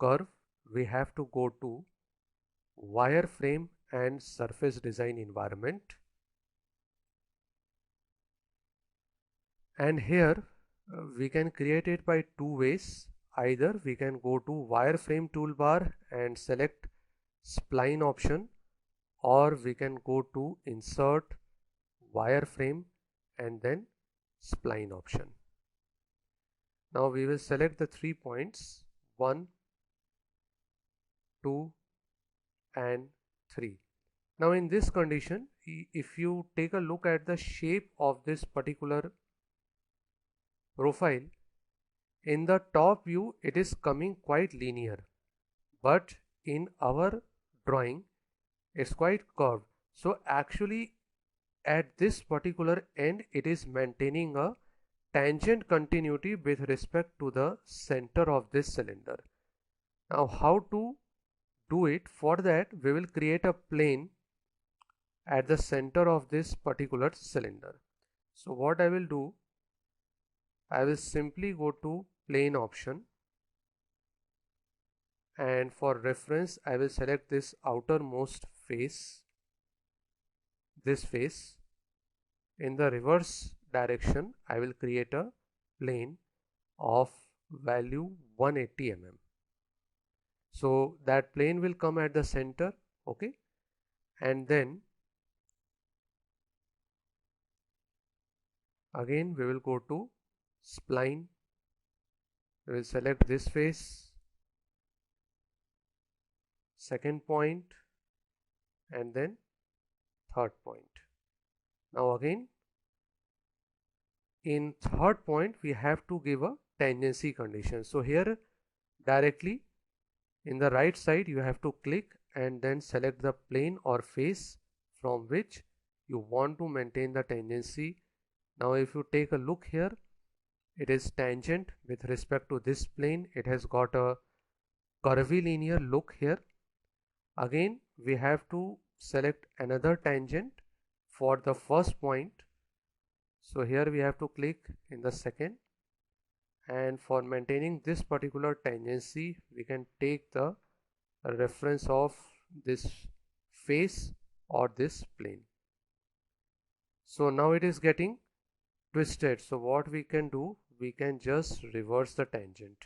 curve, we have to go to wireframe and surface design environment, and here we can create it by two ways. Either we can go to wireframe toolbar and select spline option, or we can go to insert wireframe and then spline option. Now we will select the 3 points 1, 2 and 3. Now in this condition, if you take a look at the shape of this particular profile, in the top view it is coming quite linear, but in our drawing it's quite curved. So actually at this particular end it is maintaining a tangent continuity with respect to the center of this cylinder. Now how to do it? For that we will create a plane at the center of this particular cylinder. So what I will do, I will simply go to plane option, and for reference I will select this outermost face, this face. In the reverse direction I will create a plane of value 180 mm. So that plane will come at the center, okay, and then again we will go to spline, we will select this face, second point and then third point. Now again in third point we have to give a tangency condition. So here directly in the right side you have to click and then select the plane or face from which you want to maintain the tangency. Now if you take a look here, it is tangent with respect to this plane, it has got a curvilinear look here. Again we have to select another tangent for the first point. So here we have to click in the second, and for maintaining this particular tangency we can take the reference of this face or this plane. So now it is getting twisted, so what we can do, we can just reverse the tangent.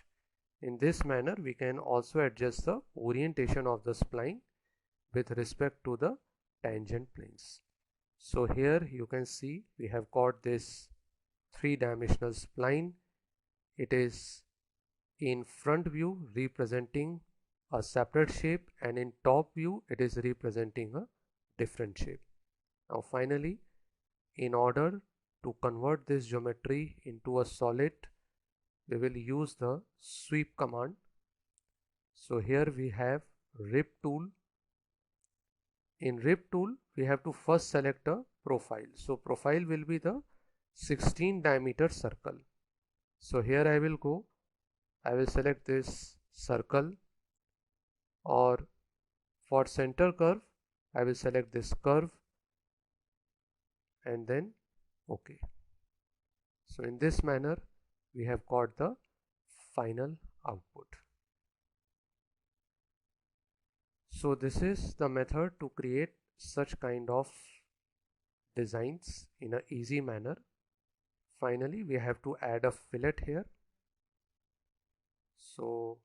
In this manner we can also adjust the orientation of the spline with respect to the tangent planes. So here you can see we have got this three-dimensional spline. It is in front view representing a separate shape, and in top view it is representing a different shape. Now finally, in order to convert this geometry into a solid, we will use the sweep command. So here we have rip tool. In rip tool we have to first select a profile. So profile will be the 16 diameter circle. So here I will select this circle, or for center curve I will select this curve and then OK. So in this manner we have got the final output. So this is the method to create such kind of designs in an easy manner. Finally we have to add a fillet here. So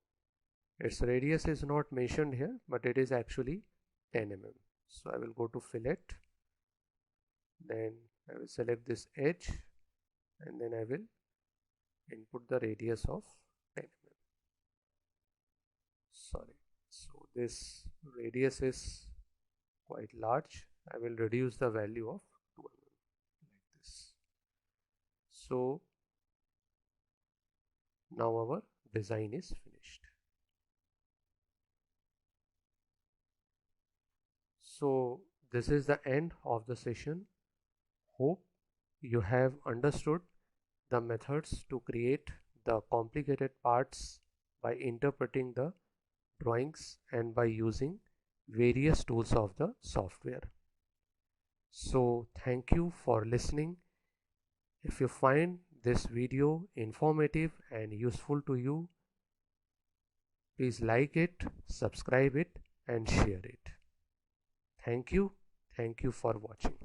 its radius is not mentioned here, but it is actually 10 mm. So I will go to fillet, then I will select this edge and then I will input the radius of 10 mm. Sorry, so this radius is quite large. I will reduce the value of 2 mm like this. So now our design is finished. So this is the end of the session. Hope you have understood the methods to create the complicated parts by interpreting the drawings and by using various tools of the software. So thank you for listening. If you find this video informative and useful to you, Please like it, subscribe it and share it. Thank you. Thank you for watching.